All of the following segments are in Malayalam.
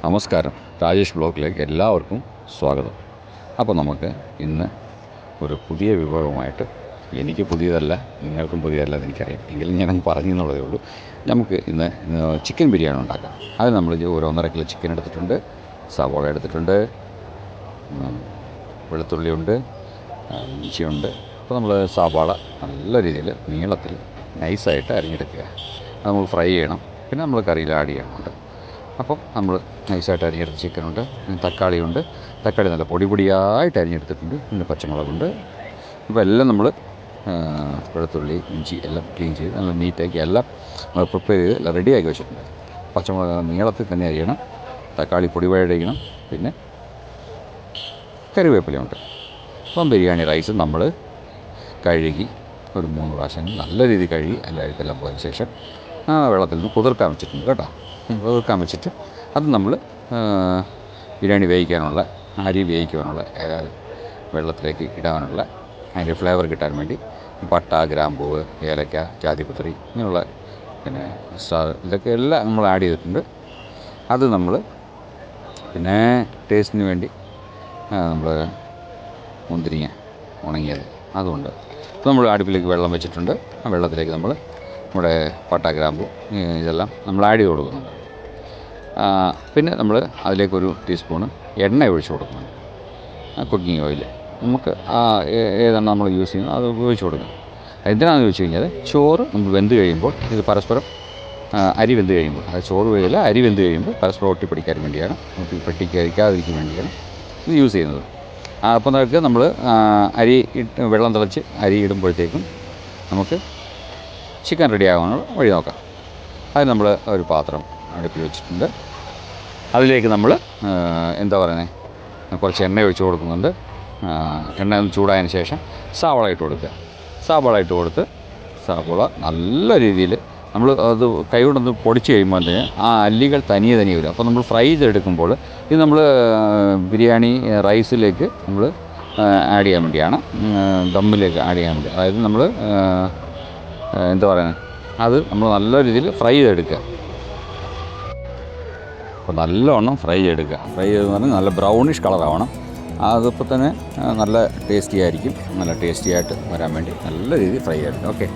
നമസ്കാരം, രാജേഷ് ബ്ലോഗിലേക്ക് എല്ലാവർക്കും സ്വാഗതം. അപ്പോൾ നമുക്ക് ഇന്ന് ഒരു പുതിയ വിഭവമായിട്ട്, എനിക്ക് പുതിയതല്ല, നിങ്ങൾക്കും പുതിയതല്ല എന്ന് എനിക്കറിയാം, എങ്കിലും ഞാനങ്ങ് പറഞ്ഞു എന്നുള്ളതേ ഉള്ളൂ. നമുക്ക് ഇന്ന് ചിക്കൻ ബിരിയാണി ഉണ്ടാക്കാം. അത് നമ്മൾ ഒരു 1.5 കിലോ ചിക്കൻ എടുത്തിട്ടുണ്ട്, സവോള എടുത്തിട്ടുണ്ട്, വെളുത്തുള്ളിയുണ്ട്, ഇഞ്ചിയുണ്ട്. അപ്പോൾ നമ്മൾ സവാള നല്ല രീതിയിൽ നീളത്തിൽ നൈസായിട്ട് അരിഞ്ഞെടുക്കുക. അത് നമ്മൾ ഫ്രൈ ചെയ്യണം. പിന്നെ നമ്മൾ കറിയിൽ ആഡ് ചെയ്യാനുണ്ട്. അപ്പം നമ്മൾ നൈസായിട്ട് അരിഞ്ഞെടുത്ത ചിക്കനുണ്ട്, തക്കാളിയുണ്ട്. തക്കാളി നല്ല പൊടിയായിട്ട് അരിഞ്ഞെടുത്തിട്ടുണ്ട്. പിന്നെ പച്ചമുളകുണ്ട്. അപ്പോൾ എല്ലാം നമ്മൾ വെളുത്തുള്ളി, ഇഞ്ചി എല്ലാം ക്ലീൻ ചെയ്ത് നല്ല നീറ്റാക്കി എല്ലാം പ്രിപ്പയർ ചെയ്ത് എല്ലാം റെഡിയാക്കി വെച്ചിട്ടുണ്ട്. പച്ചമുളക് നീളത്തിൽ തന്നെ അരിയണം, തക്കാളി പൊടിവഴയണം, പിന്നെ കറിവേപ്പിലയുണ്ട്. അപ്പം ബിരിയാണി റൈസ് നമ്മൾ കഴുകി ഒരു 3 പ്രാവശ്യം നല്ല രീതിയിൽ കഴുകി എല്ലാവർക്കെല്ലാം പോയതിന് ശേഷം വെള്ളത്തിൽ നിന്ന് കുതിർക്കാൻ വെച്ചിട്ടുണ്ട് കേട്ടോ. കുതിർക്കാൻ വെച്ചിട്ട് അത് നമ്മൾ ബിരിയാണി വേവിക്കാനുള്ള, അരി വേവിക്കാനുള്ള വെള്ളത്തിലേക്ക് ഇടാനുള്ള അതിൻ്റെ ഫ്ലേവർ കിട്ടാൻ വേണ്ടി പട്ട, ഗ്രാമ്പൂവ്, ഏലക്ക, ജാതിപത്രി ഇങ്ങനെയുള്ള പിന്നെ ഇതൊക്കെ എല്ലാം നമ്മൾ ആഡ് ചെയ്തിട്ടുണ്ട്. അത് നമ്മൾ പിന്നെ ടേസ്റ്റിന് വേണ്ടി നമ്മൾ മുന്തിരിങ്ങ ഉണങ്ങിയത് അതുകൊണ്ട് നമ്മൾ അടുപ്പിലേക്ക് വെള്ളം വെച്ചിട്ടുണ്ട്. ആ വെള്ളത്തിലേക്ക് നമ്മൾ നമ്മുടെ പട്ട, ഗ്രാമ്പു ഇതെല്ലാം നമ്മൾ ആഡ് ചെയ്ത് കൊടുക്കുന്നുണ്ട്. പിന്നെ നമ്മൾ അതിലേക്കൊരു ടീസ്പൂണ് എണ്ണ ഒഴിച്ച് കൊടുക്കുന്നുണ്ട്. കുക്കിംഗ് ഓയിൽ നമുക്ക് ഏതാണ് നമ്മൾ യൂസ് ചെയ്യുന്നത് അത് ഉപയോഗിച്ച് കൊടുക്കുക. എന്തിനാണെന്ന് ചോദിച്ചു കഴിഞ്ഞാൽ ചോറ് നമ്മൾ വെന്ത് കഴിയുമ്പോൾ ഇത് പരസ്പരം അരി വെന്ത് കഴിയുമ്പോൾ, അത് ചോറ് വേവില്ല, അരി വെന്ത് കഴിയുമ്പോൾ പരസ്പരം ഒട്ടിപ്പിടിക്കാൻ വേണ്ടിയാണ്, ഒട്ടിപ്പിടിക്കാതിരിക്കാൻ വേണ്ടിയാണ് ഇത് യൂസ് ചെയ്യുന്നത്. അപ്പോൾ നമുക്ക് നമ്മൾ അരി വെള്ളം തിളച്ച് അരി ഇടുമ്പോഴത്തേക്കും നമുക്ക് ചിക്കൻ റെഡിയാകാനുള്ള വഴി നോക്കാം. അത് നമ്മൾ ഒരു പാത്രം അടുപ്പിൽ വെച്ചിട്ടുണ്ട്. അതിലേക്ക് നമ്മൾ എന്താ പറയുന്നത്, കുറച്ച് എണ്ണ ഒഴിച്ച് കൊടുക്കുന്നുണ്ട്. എണ്ണ ഒന്ന് ചൂടായതിന് ശേഷം സവാള ഇട്ട് കൊടുക്കുക. സവാള ഇട്ട് കൊടുത്ത് സവാള നല്ല രീതിയിൽ നമ്മൾ അത് കൈകൊണ്ടൊന്ന് പൊടിച്ച് കഴിയുമ്പോൾ തന്നെ ആ അല്ലികൾ തനിയെ വരും. അപ്പോൾ നമ്മൾ ഫ്രൈ ചെയ്തെടുക്കുമ്പോൾ ഇത് നമ്മൾ ബിരിയാണി റൈസിലേക്ക് നമ്മൾ ആഡ് ചെയ്യാൻ വേണ്ടിയാണ്, ദമ്മിലേക്ക് ആഡ് ചെയ്യാൻ വേണ്ടി. അതായത് നമ്മൾ എന്താ പറയുന്നത്, അത് നമ്മൾ നല്ല രീതിയിൽ ഫ്രൈ ചെയ്തെടുക്കുക. അപ്പോൾ നല്ലവണ്ണം ഫ്രൈ ചെയ്തെടുക്കുക. ഫ്രൈ ചെയ്തെന്ന് പറഞ്ഞാൽ നല്ല ബ്രൗണിഷ് കളറാവണം. അതിപ്പോൾ തന്നെ നല്ല ടേസ്റ്റി ആയിരിക്കും. നല്ല ടേസ്റ്റി ആയിട്ട് വരാൻ വേണ്ടി നല്ല രീതിയിൽ ഫ്രൈ ചെയ്തെടുക്കുക. ഓക്കെ,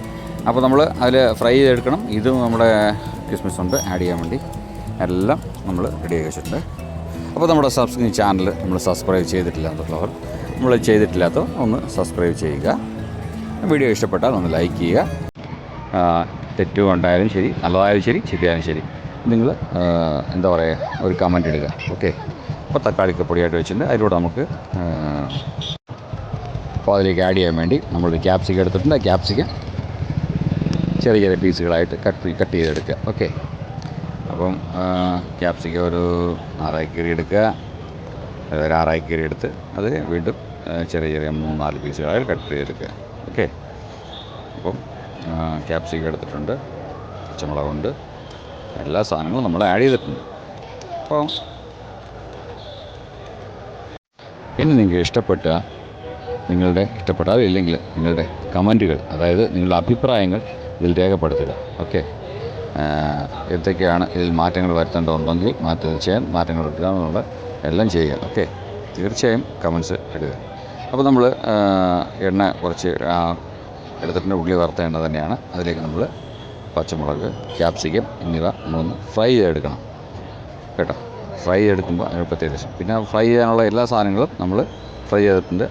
അപ്പോൾ നമ്മൾ അതിൽ ഫ്രൈ ചെയ്തെടുക്കണം. ഇതും നമ്മുടെ കിസ്മിസ് ഉണ്ട് ആഡ് ചെയ്യാൻ വേണ്ടി. എല്ലാം നമ്മൾ റെഡിയാക്കി വെച്ചിട്ടുണ്ട്. അപ്പോൾ നമ്മുടെ ചാനൽ നമ്മൾ സബ്സ്ക്രൈബ് ചെയ്തിട്ടില്ലാത്തവർ, നമ്മൾ ചെയ്തിട്ടില്ലാത്തവർ ഒന്ന് സബ്സ്ക്രൈബ് ചെയ്യുക. വീഡിയോ ഇഷ്ടപ്പെട്ടാൽ ഒന്ന് ലൈക്ക് ചെയ്യുക. തെറ്റുണ്ടായാലും ശരി, നല്ലതായാലും ശരി, ശരിയായാലും ശരി, നിങ്ങൾ എന്താ പറയുക, ഒരു കമൻറ്റ് ഇടുക. ഓക്കെ, അപ്പോൾ തക്കാളിക്ക് പൊടിയായിട്ട് വെച്ചിട്ടുണ്ട്. അതിലൂടെ നമുക്ക് അപ്പോൾ അതിലേക്ക് ആഡ് ചെയ്യാൻ വേണ്ടി നമ്മളൊരു ക്യാപ്സിക്കം എടുത്തിട്ടുണ്ട്. ക്യാപ്സിക്കം ചെറിയ ചെറിയ പീസുകളായിട്ട് കട്ട് ചെയ്തെടുക്കുക. ഓക്കെ, അപ്പം ക്യാപ്സിക്കം ഒരു 6 കീറി എടുക്കുക. ഒരു 6 കീറി എടുത്ത് അത് വീണ്ടും ചെറിയ ചെറിയ 3-4 പീസുകളായിട്ട് കട്ട് ചെയ്തെടുക്കുക. ഓക്കെ, അപ്പം ക്യാപ്സിക്കം എടുത്തിട്ടുണ്ട്, പച്ചമുളകുണ്ട്, എല്ലാ സാധനങ്ങളും നമ്മൾ ആഡ് ചെയ്തിട്ടുണ്ട്. അപ്പോൾ ഇനി നിങ്ങൾക്ക് ഇഷ്ടപ്പെട്ടാൽ ഇല്ലെങ്കിൽ നിങ്ങളുടെ കമൻറ്റുകൾ, അതായത് നിങ്ങളുടെ അഭിപ്രായങ്ങൾ ഇതിൽ രേഖപ്പെടുത്തുക. ഓക്കെ, എന്തൊക്കെയാണ് ഇതിൽ മാറ്റങ്ങൾ വരുത്തേണ്ടതുണ്ടെങ്കിൽ മാറ്റങ്ങൾ വരുത്താനുള്ള എല്ലാം ചെയ്യുക. ഓക്കെ, തീർച്ചയായും കമൻസ് ഇടുക. അപ്പോൾ നമ്മൾ എണ്ണ കുറച്ച് എടുത്തിട്ടുണ്ട്. ഉള്ളി വറുത്ത എണ്ണ തന്നെയാണ്. അതിലേക്ക് നമ്മൾ പച്ചമുളക്, ക്യാപ്സിക്കം എന്നിവ നമ്മളൊന്ന് ഫ്രൈ ചെയ്തെടുക്കണം കേട്ടോ. ഫ്രൈ ചെയ്തെടുക്കുമ്പോൾ അതിന് പ്രത്യേക രസം. പിന്നെ ഫ്രൈ ചെയ്യാനുള്ള എല്ലാ സാധനങ്ങളും നമ്മൾ ഫ്രൈ ചെയ്തിട്ടുണ്ട്.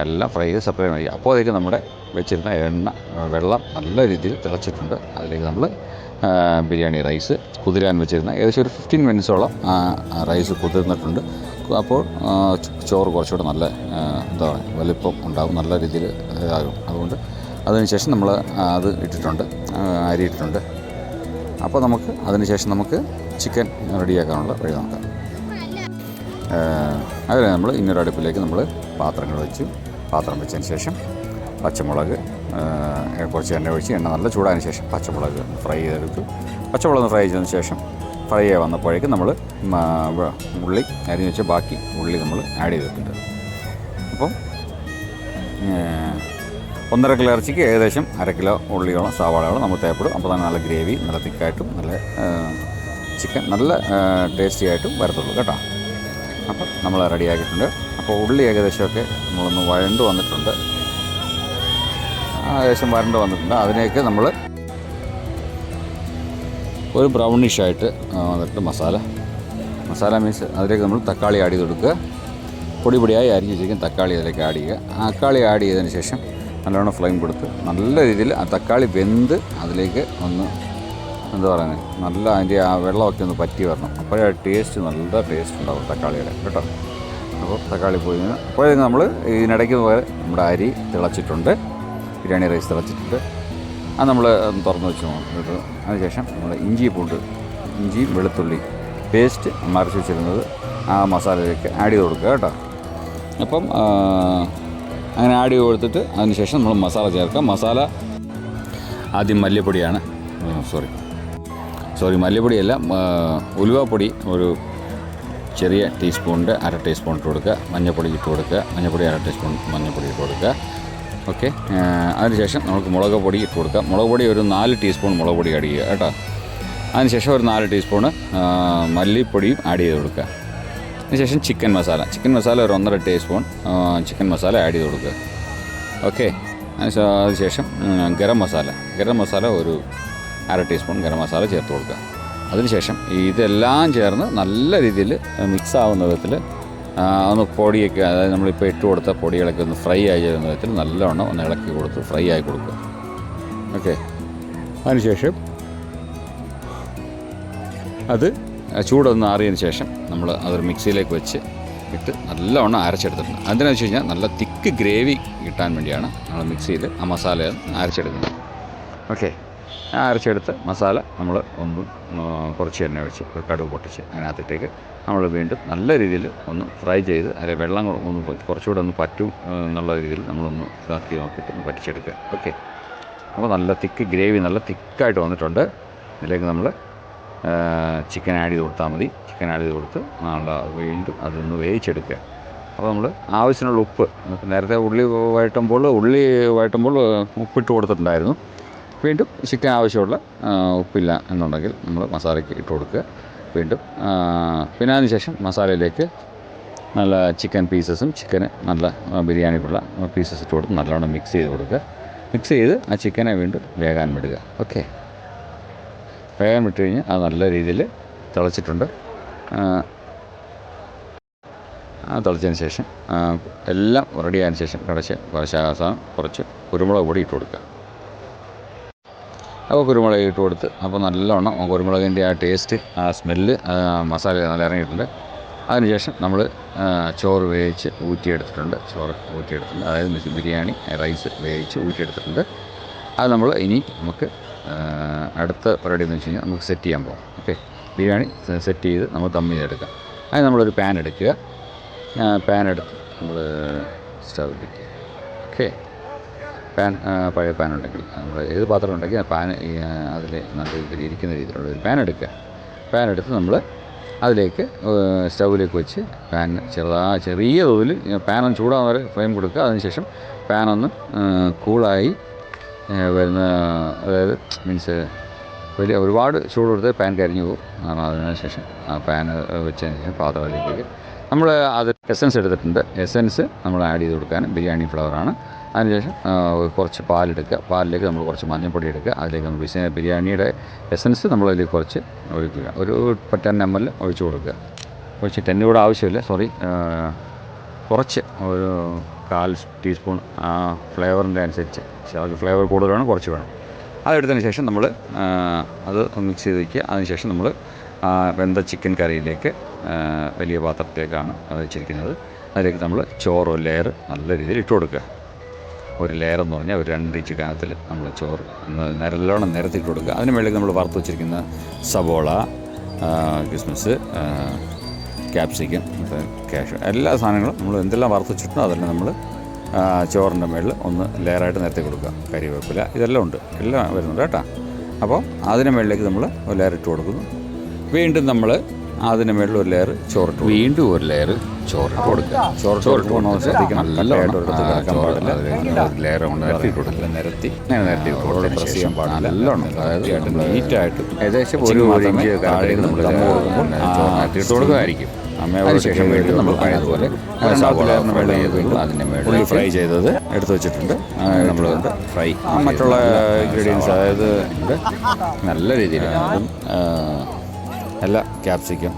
എല്ലാം ഫ്രൈ ചെയ്ത് സെപ്പറേറ്റ് ചെയ്യുക. അപ്പോഴേക്കും നമ്മുടെ വെച്ചിരുന്ന വെള്ളം നല്ല രീതിയിൽ തിളച്ചിട്ടുണ്ട്. അതിലേക്ക് നമ്മൾ ബിരിയാണി റൈസ് കുതിരാൻ വെച്ചിരുന്ന ഏകദേശം ഒരു 15 മിനിറ്റ്സോളം റൈസ് കുതിർന്നിട്ടുണ്ട്. അപ്പോൾ ചോറ് കുറച്ചുകൂടെ നല്ല എന്താ പറയുക, വലിപ്പം ഉണ്ടാകും, നല്ല രീതിയിൽ ആകും. അതുകൊണ്ട് അതിനുശേഷം നമ്മൾ അത് ഇട്ടിട്ടുണ്ട്, അരി ഇട്ടിട്ടുണ്ട്. അപ്പോൾ അതിനുശേഷം നമുക്ക് ചിക്കൻ റെഡിയാക്കാനുള്ള വഴി നോക്കാം. അതിൽ നമ്മൾ ഇന്നൊരു അടുപ്പിലേക്ക് നമ്മൾ പാത്രങ്ങൾ വെച്ചു. പാത്രം വെച്ചതിന് ശേഷം പച്ചമുളക്, കുറച്ച് എണ്ണ ഒഴിച്ച് എണ്ണ നല്ല ചൂടായതിന് ശേഷം പച്ചമുളക് ഫ്രൈ ചെയ്തെടുത്തു. പച്ചമുളക് ഫ്രൈ ചെയ്തതിന് ശേഷം ഫ്രൈ ചെയ്യാൻ വന്നപ്പോഴേക്കും നമ്മൾ ഉള്ളി അരിഞ്ഞ് വെച്ച് ബാക്കി ഉള്ളി നമ്മൾ ആഡ് ചെയ്തിട്ടുണ്ട്. അപ്പം 1.5 കിലോ ഇറച്ചിക്ക് ഏകദേശം 1/2 കിലോ ഉള്ളിയോളം സവാളയോളം നമ്മൾ തേപ്പെടും. അപ്പോൾ തന്നെ നല്ല ഗ്രേവി, നല്ല തിക്കായിട്ടും നല്ല ചിക്കൻ നല്ല ടേസ്റ്റി ആയിട്ടും വരത്തുള്ളൂ കേട്ടോ. അപ്പം നമ്മൾ റെഡിയാക്കിയിട്ടുണ്ട്. അപ്പോൾ ഉള്ളി ഏകദേശമൊക്കെ നമ്മളൊന്ന് വഴണ്ട് വന്നിട്ടുണ്ട്, ഏകദേശം വരണ്ട് വന്നിട്ടുണ്ട്. അതിലേക്ക് നമ്മൾ ഒരു ബ്രൗണിഷായിട്ട് വന്നിട്ട് മസാല മീൻസ് അതിലേക്ക് നമ്മൾ തക്കാളി ആഡ് ചെയ്ത് കൊടുക്കുക. പൊടിയായി അരിഞ്ഞ് വെച്ചിരിക്കും തക്കാളി അതിലേക്ക് ആഡ് ചെയ്യുക. തക്കാളി ആഡ് ചെയ്തതിന് ശേഷം നല്ലോണം ഫ്ലെയിം കൊടുത്ത് നല്ല രീതിയിൽ ആ തക്കാളി വെന്ത് അതിലേക്ക് ഒന്ന് എന്താ പറയുന്നത്, നല്ല അതിൻ്റെ ആ വെള്ളമൊക്കെ ഒന്ന് പറ്റി വരണം. അപ്പോഴേ ടേസ്റ്റ് നല്ല ടേസ്റ്റ് ഉണ്ടാവും തക്കാളിയുടെ കേട്ടോ. അപ്പോൾ തക്കാളി പോയി അപ്പോഴേക്കും നമ്മൾ ഇതിനിടയ്ക്ക് പോലെ നമ്മുടെ അരി തിളച്ചിട്ടുണ്ട്, ബിരിയാണി റൈസ് തിളച്ചിട്ടുണ്ട്. അത് നമ്മൾ തുറന്ന് വെച്ച് നോക്കും. അതിനുശേഷം നമ്മൾ ഇഞ്ചിയും വെളുത്തുള്ളി പേസ്റ്റ് മരച്ച് വെച്ചിരുന്നത് ആ മസാലയിലേക്ക് ആഡ് ചെയ്ത് കൊടുക്കുക കേട്ടോ. അപ്പം അങ്ങനെ ആഡ് ചെയ്ത് കൊടുത്തിട്ട് അതിന് ശേഷം നമ്മൾ മസാല ചേർക്കാം. മസാല ആദ്യം മല്ലിപ്പൊടിയാണ്, മല്ലിപ്പൊടിയല്ല, ഉലുവാപ്പൊടി ഒരു ചെറിയ ടീസ്പൂണിൻ്റെ അര ടീസ്പൂൺ ഇട്ട് കൊടുക്കുക. മഞ്ഞൾപ്പൊടി ഇട്ട് കൊടുക്കുക, അര ടീസ്പൂൺ മഞ്ഞൾപ്പൊടി ഇട്ട് കൊടുക്കുക. ഓക്കെ, അതിനുശേഷം നമുക്ക് മുളക് പൊടി ഇട്ട് കൊടുക്കുക. മുളക് പൊടി ഒരു 4 ടീസ്പൂൺ മുളക് പൊടി ആഡ് ചെയ്യുക കേട്ടോ. അതിനുശേഷം ഒരു 4 ടീസ്പൂണ് മല്ലിപ്പൊടിയും ആഡ് ചെയ്ത് കൊടുക്കുക. അതിനുശേഷം ചിക്കൻ മസാല ഒരു 1.5 ടീസ്പൂൺ ചിക്കൻ മസാല ആഡ് ചെയ്ത് കൊടുക്കുക. ഓക്കെ, അതിനുശേഷം ഗരം മസാല ഒരു അര ടീസ്പൂൺ ഗരം മസാല ചേർത്ത് കൊടുക്കുക. അതിനുശേഷം ഇതെല്ലാം ചേർന്ന് നല്ല രീതിയിൽ മിക്സ് ആവുന്ന വിധത്തിൽ ഒന്ന് പൊടിയൊക്കെ, അതായത് നമ്മളിപ്പോൾ ഇട്ട് കൊടുത്ത പൊടികളൊക്കെ ഒന്ന് ഫ്രൈ ആയി ചെയ്യുന്ന വിധത്തിൽ നല്ലവണ്ണം ഒന്ന് ഇളക്കി കൊടുത്ത് ഫ്രൈ ആയി കൊടുക്കുക. ഓക്കെ, അതിനുശേഷം അത് ചൂടൊന്ന് ആറിയതിന് ശേഷം നമ്മൾ അതൊരു മിക്സിയിലേക്ക് വെച്ച് ഇട്ട് നല്ലവണ്ണം അരച്ചെടുത്തിട്ടുണ്ട്. അതിനെന്ന് വെച്ച് കഴിഞ്ഞാൽ നല്ല തിക്ക് ഗ്രേവി കിട്ടാൻ വേണ്ടിയാണ് നമ്മൾ മിക്സിയിൽ ആ മസാല അരച്ചെടുക്കുന്നത്. ഓക്കെ, ആ അരച്ചെടുത്ത് മസാല നമ്മൾ ഒന്ന് കുറച്ച് എണ്ണ ഒഴിച്ച് കടുക് പൊട്ടിച്ച് അതിനകത്തിട്ടേക്ക് നമ്മൾ വീണ്ടും നല്ല രീതിയിൽ ഒന്ന് ഫ്രൈ ചെയ്ത് അതിൽ വെള്ളം ഒന്ന് കുറച്ചുകൂടെ ഒന്ന് പറ്റും എന്നുള്ള രീതിയിൽ നമ്മളൊന്ന് ഇതാക്കി നോക്കിയിട്ട് ഒന്ന് പറ്റിച്ചെടുക്കുക. ഓക്കെ, അപ്പോൾ നല്ല തിക്ക് ഗ്രേവി നല്ല തിക്കായിട്ട് വന്നിട്ടുണ്ട്. ഇതിലേക്ക് നമ്മൾ ചിക്കൻ ആഡ് ചെയ്ത് കൊടുത്താൽ മതി. ചിക്കൻ ആഡ് ചെയ്ത് കൊടുത്ത് നല്ല വീണ്ടും അതൊന്ന് വേവിച്ചെടുക്കുക. അപ്പോൾ നമ്മൾ ആവശ്യത്തിനുള്ള ഉപ്പ്, നേരത്തെ ഉള്ളി വഴട്ടുമ്പോൾ ഉപ്പിട്ട് കൊടുത്തിട്ടുണ്ടായിരുന്നു. വീണ്ടും ചിക്കൻ ആവശ്യമുള്ള ഉപ്പില്ല എന്നുണ്ടെങ്കിൽ നമ്മൾ മസാലയ്ക്ക് ഇട്ട് കൊടുക്കുക. വീണ്ടും പിന്നെ അതിന് ശേഷം മസാലയിലേക്ക് നല്ല ചിക്കൻ പീസസും നല്ല ബിരിയാണിക്കുള്ള പീസസ് ഇട്ട് കൊടുത്ത് നല്ലോണം മിക്സ് ചെയ്ത് കൊടുക്കുക. മിക്സ് ചെയ്ത് ആ ചിക്കനെ വീണ്ടും വേകാൻ വിടുക. ഓക്കെ, വേഗം വിട്ട് കഴിഞ്ഞ് അത് നല്ല രീതിയിൽ തിളച്ചിട്ടുണ്ട്. തിളച്ചതിന് ശേഷം എല്ലാം റെഡിയായതിന് ശേഷം കുറച്ച് കുരുമുളക് പൊടി ഇട്ട് കൊടുക്കുക. അപ്പോൾ കുരുമുളക് ഇട്ട് കൊടുത്ത് അപ്പോൾ നല്ലവണ്ണം കുരുമുളകിൻ്റെ ആ ടേസ്റ്റ്, ആ സ്മെല്ല് മസാല നല്ല ഇറങ്ങിയിട്ടുണ്ട്. അതിനുശേഷം നമ്മൾ ചോറ് വേവിച്ച് ഊറ്റിയെടുത്തിട്ടുണ്ട്. അതായത് ബിരിയാണി റൈസ് വേവിച്ച് ഊറ്റിയെടുത്തിട്ടുണ്ട്. അത് നമ്മൾ ഇനി നമുക്ക് അടുത്ത പരിപാടി എന്ന് വെച്ച് കഴിഞ്ഞാൽ നമുക്ക് സെറ്റ് ചെയ്യാൻ പോകാം. ഓക്കെ, ബിരിയാണി സെറ്റ് ചെയ്ത് നമ്മൾ ദം ചെയ്തെടുക്കാം. അതിന് നമ്മളൊരു പാൻ എടുക്കുക. പാൻ എടുത്ത് നമ്മൾ സ്റ്റൗവിലേക്ക്, ഓക്കെ, പഴയ പാൻ ഉണ്ടെങ്കിൽ നമ്മൾ ഏത് പാത്രം ഉണ്ടെങ്കിൽ ആ പാൻ അതിൽ നല്ല രീതിയിൽ ഇരിക്കുന്ന രീതിയിലുള്ള ഒരു പാൻ എടുക്കുക. പാൻ എടുത്ത് നമ്മൾ അതിലേക്ക് സ്റ്റൗവിലേക്ക് വെച്ച് പാൻ ചെറിയ തോതിൽ പാനൊന്ന് ചൂടാകുന്ന വരെ ഫ്ലെയിം കൊടുക്കുക. അതിനുശേഷം പാനൊന്ന് കൂളായി വരുന്ന, അതായത് മീൻസ് ഒരുപാട് ചൂട് കൊടുത്ത് പാൻ കരിഞ്ഞു പോകും. അതിനുശേഷം ആ പാൻ വെച്ചതിന് ശേഷം പാത്രത്തിലേക്ക് നമ്മൾ അത് എസൻസ് എടുത്തിട്ടുണ്ട്. എസൻസ് നമ്മൾ ആഡ് ചെയ്ത് കൊടുക്കാൻ ബിരിയാണി ഫ്ലവറാണ്. അതിനുശേഷം കുറച്ച് പാലെടുക്കുക. പാലിലേക്ക് നമ്മൾ കുറച്ച് മഞ്ഞൾപ്പൊടി എടുക്കുക. അതിലേക്ക് നമ്മൾ ബിരിയാണിയുടെ എസൻസ് നമ്മളതിലേക്ക് കുറച്ച് ഒഴിക്കുക. ഒരു 10 ml ഒഴിച്ച് കൊടുക്കുക. 10 കൂടെ ആവശ്യമില്ല, കുറച്ച് ഒരു 1/4 ടീസ്പൂൺ ഫ്ലേവറിൻ്റെ അനുസരിച്ച്, ചിലർക്ക് ഫ്ലേവർ കൂടുതൽ വേണം, കുറച്ച് വേണം. അതെടുത്തതിന് ശേഷം നമ്മൾ അത് മിക്സ് ചെയ്ത് വയ്ക്കുക. അതിനുശേഷം നമ്മൾ വെന്ത ചിക്കൻ കറിയിലേക്ക് വലിയ പാത്രത്തിലേക്കാണ് അത് വെച്ചിരിക്കുന്നത്. അതിലേക്ക് നമ്മൾ ചോറ് ഒരു ലെയർ നല്ല രീതിയിൽ ഇട്ട് കൊടുക്കുക. ഒരു ലെയർ എന്ന് പറഞ്ഞാൽ ഒരു 2 ഇഞ്ച് കനത്തിൽ നമ്മൾ ചോറ് നല്ലോണം നിരത്തിട്ട് കൊടുക്കുക. അതിന് മുകളിൽ നമ്മൾ വറുത്ത് വെച്ചിരിക്കുന്ന സവോള, കിസ്മിസ്, ക്യാപ്സിക്കം, കാഷ്യൂ, എല്ലാ സാധനങ്ങളും നമ്മൾ എന്തെല്ലാം വറുത്ത് വെച്ചിട്ടുണ്ടോ അതെല്ലാം നമ്മൾ ചോറിൻ്റെ മുകളിൽ ഒന്ന് ലെയറായിട്ട് നിരത്തി കൊടുക്കുക. കരിവേപ്പില ഇതെല്ലാം ഉണ്ട്, എല്ലാം വരുന്നുണ്ട് കേട്ടോ. അപ്പോൾ അതിന് മുകളിലേക്ക് നമ്മൾ ഒരു ലെയർ ഇട്ട് കൊടുക്കുന്നു. വീണ്ടും നമ്മൾ അതിന് മുകളിൽ ഒരു ലെയർ ചോറിട്ട് വീണ്ടും ഒരു ലെയർ ചോറിട്ട് കൊടുക്കുക. ചോറിട്ട് കൊണ്ടുവന്ന് ശ്രദ്ധിക്കണം, ലെയർ കൊണ്ട് നിരത്തി കൊടുക്കുക. നിരത്തി അങ്ങനെ നിരത്തി പ്രസ് ചെയ്യാൻ പാടില്ല. നല്ലോണം അതായത് നീറ്റായിട്ട് ഏകദേശം ഒരു ഇഞ്ച് താഴേക്ക് നമ്മൾ നിരത്തിയിട്ട് കൊടുക്കുകയായിരിക്കും. അതിന് ശേഷം വീണ്ടും നമ്മൾ പഴയതുപോലെ അതിൻ്റെ മുകളിൽ ഫ്രൈ ചെയ്തത് എടുത്ത് വെച്ചിട്ടുണ്ട്. നമ്മൾ ഫ്രൈ മറ്റുള്ള ഇൻഗ്രീഡിയൻസ് അതായത് നല്ല രീതിയിൽ എല്ലാ ക്യാപ്സിക്കം,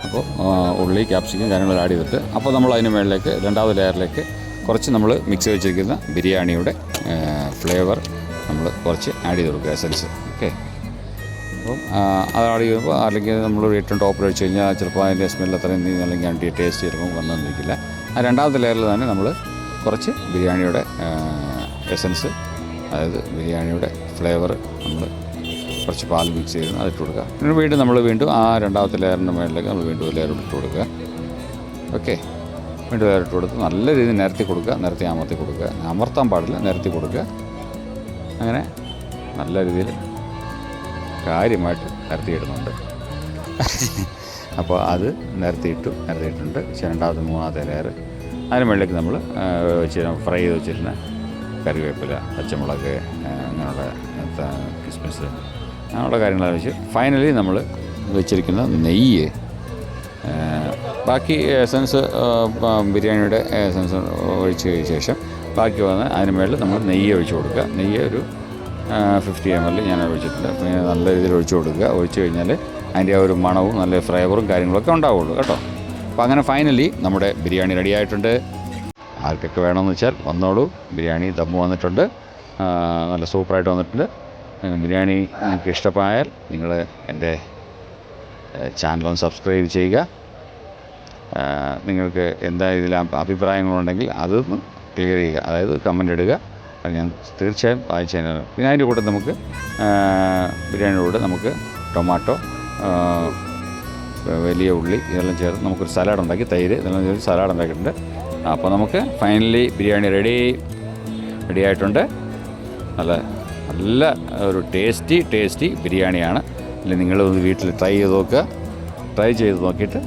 അപ്പോൾ ഉള്ളി, ക്യാപ്സിക്കം കാര്യങ്ങൾ ആഡ് ചെയ്തിട്ട് അപ്പോൾ നമ്മൾ അതിന് മുകളിലേക്ക് രണ്ടാമത് ലെയറിലേക്ക് കുറച്ച് നമ്മൾ മിക്സ് വെച്ചിരിക്കുന്ന ബിരിയാണിയുടെ ഫ്ലേവർ നമ്മൾ കുറച്ച് ആഡ് ചെയ്ത് കൊടുക്കുക, എസൻസ്. ഓക്കെ, അപ്പം അത് ആഡ് ചെയ്യുമ്പോൾ അല്ലെങ്കിൽ നമ്മൾ ഏറ്റവും ടോപ്പിൽ വെച്ച് കഴിഞ്ഞാൽ ചിലപ്പോൾ അതിൻ്റെ സ്മെല്ല് അത്രയും അല്ലെങ്കിൽ അതിൻ്റെ ടേസ്റ്റ് ചിലപ്പോൾ വന്നിരിക്കില്ല. ആ രണ്ടാമത്തെ ലെയറിൽ തന്നെ നമ്മൾ കുറച്ച് ബിരിയാണിയുടെ എസൻസ്, അതായത് ബിരിയാണിയുടെ ഫ്ലേവർ നമ്മൾ കുറച്ച് പാൽ മിക്സ് ചെയ്ത് അതിട്ട് കൊടുക്കുക. പിന്നെ വീണ്ടും ആ രണ്ടാമത്തെ ലെയറിൻ്റെ മുകളിലേക്ക് നമ്മൾ വീണ്ടും ലെയർ ഇട്ട് കൊടുക്കുക. ഓക്കെ, വീണ്ടും ലെയർ ഇട്ട് കൊടുത്ത് നല്ല രീതിയിൽ നിരത്തി കൊടുക്കുക. നിരത്തി അമർത്തി കൊടുക്കുക, അമർത്താൻ പാടില്ല, നിരത്തി കൊടുക്കുക. അങ്ങനെ നല്ല രീതിയിൽ കാര്യമായിട്ട് നിരത്തിയിടുന്നുണ്ട്. അപ്പോൾ അത് നിരത്തിയിട്ടുണ്ട്. രണ്ടാമത്തെ മൂന്നാമത്തെ ലെയർ അതിന് മുകളിലേക്ക് നമ്മൾ ഫ്രൈ ചെയ്ത് വെച്ചിരുന്ന കറിവേപ്പില, പച്ചമുളക്, അങ്ങനെയുള്ള കിസ്മിസ്, അങ്ങനെയുള്ള കാര്യങ്ങളെല്ലാം വെച്ച് ഫൈനലി നമ്മൾ വെച്ചിരിക്കുന്ന നെയ്യ്, ബാക്കി എസൻസ് ബിരിയാണിയുടെ എസൻസ് ഒഴിച്ച് ശേഷം ബാക്കി വന്ന് അതിന് മുകളിൽ നമ്മൾ നെയ്യ് ഒഴിച്ച് കൊടുക്കുക. നെയ്യ് ഒരു 50 ml ഞാൻ ഒഴിച്ചിട്ടുണ്ട്. പിന്നെ നല്ല രീതിയിൽ ഒഴിച്ച് കൊടുക്കുക. ഒഴിച്ച് കഴിഞ്ഞാൽ അതിൻ്റെ ആ ഒരു മണവും നല്ല ഫ്ലേവറും കാര്യങ്ങളൊക്കെ ഉണ്ടാവുള്ളൂ കേട്ടോ. അപ്പോൾ അങ്ങനെ ഫൈനലി നമ്മുടെ ബിരിയാണി റെഡി ആയിട്ടുണ്ട്. ആർക്കൊക്കെ വേണമെന്ന് വെച്ചാൽ വന്നോളൂ. ബിരിയാണി ദമ്മ് വന്നിട്ടുണ്ട്, നല്ല സൂപ്പറായിട്ട് വന്നിട്ടുണ്ട്. ബിരിയാണി നിങ്ങൾക്ക് ഇഷ്ടമായാൽ നിങ്ങൾ എൻ്റെ ചാനലൊന്ന് സബ്സ്ക്രൈബ് ചെയ്യുക. നിങ്ങൾക്ക് എന്താ ഇതിൽ അഭിപ്രായങ്ങളുണ്ടെങ്കിൽ അതൊന്ന് ക്ലിയർ ചെയ്യുക, അതായത് കമൻ്റ് ഇടുക. അത് ഞാൻ തീർച്ചയായും വായിച്ചു തരാം. പിന്നെ അതിൻ്റെ കൂടെ നമുക്ക് ബിരിയാണിയുടെ കൂടെ നമുക്ക് ടൊമാറ്റോ, വലിയ ഉള്ളി ഇതെല്ലാം ചേർത്ത് നമുക്കൊരു സലാഡ് ഉണ്ടാക്കി, തൈര് ഇതെല്ലാം ചേർത്ത് സലാഡ് ഉണ്ടാക്കിയിട്ടുണ്ട്. അപ്പോൾ നമുക്ക് ഫൈനലി ബിരിയാണി റെഡി ആയിട്ടുണ്ട്. നല്ല ഒരു ടേസ്റ്റി ബിരിയാണിയാണ്. അല്ലെങ്കിൽ നിങ്ങളൊന്ന് വീട്ടിൽ ട്രൈ ചെയ്ത് നോക്കിയിട്ട്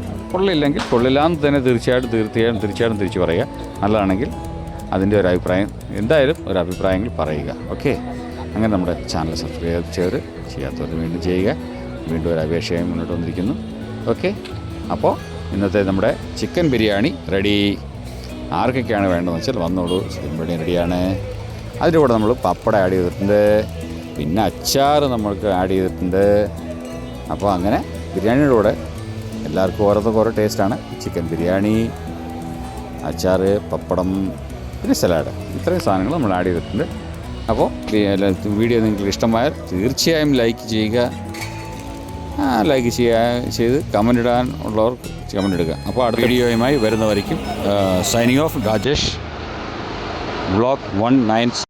കൊള്ളില്ലാന്ന് തന്നെ തീർച്ചയായിട്ടും തിരിച്ച് പറയുക. നല്ലതാണെങ്കിൽ അതിൻ്റെ ഒരു അഭിപ്രായം, എന്തായാലും ഒരു അഭിപ്രായങ്ങൾ പറയുക. ഓക്കെ, അങ്ങനെ നമ്മുടെ ചാനൽ സബ്സ്ക്രൈബ് ചെയ്യാത്തവർ വീണ്ടും ചെയ്യുക. വീണ്ടും ഒരു അപേക്ഷയായി മുന്നോട്ട് വന്നിരിക്കുന്നു. ഓക്കെ, അപ്പോൾ ഇന്നത്തെ നമ്മുടെ ചിക്കൻ ബിരിയാണി റെഡി. ആർക്കൊക്കെയാണ് വേണ്ടതെന്ന് വെച്ചാൽ വന്നോളൂ. ചിക്കൻ ബിരിയാണി റെഡിയാണ്. അതിൻ്റെ കൂടെ നമ്മൾ പപ്പടം ആഡ് ചെയ്തിട്ടുണ്ട്, പിന്നെ അച്ചാർ നമ്മൾക്ക് ആഡ് ചെയ്തിട്ടുണ്ട്. അപ്പോൾ അങ്ങനെ ബിരിയാണിയുടെ കൂടെ എല്ലാവർക്കും ഓരോ ടേസ്റ്റാണ്. ചിക്കൻ ബിരിയാണി, അച്ചാർ, പപ്പടം, പിന്നെ സലാഡ്, ഇത്രയും സാധനങ്ങൾ നമ്മൾ ആഡ് ചെയ്തിട്ടുണ്ട്. അപ്പോൾ വീഡിയോ നിങ്ങൾക്ക് ഇഷ്ടമായാൽ തീർച്ചയായും ലൈക്ക് ചെയ്യുക. ചെയ്ത് കമൻ്റ് ഇടാൻ ഉള്ളവർ കമൻ്റ് ഇടുക. അപ്പോൾ അടുത്ത വീഡിയോയുമായി വരുന്നവരേക്കും സൈനിങ് ഓഫ് രാജേഷ്, വ്ളോഗ് 196.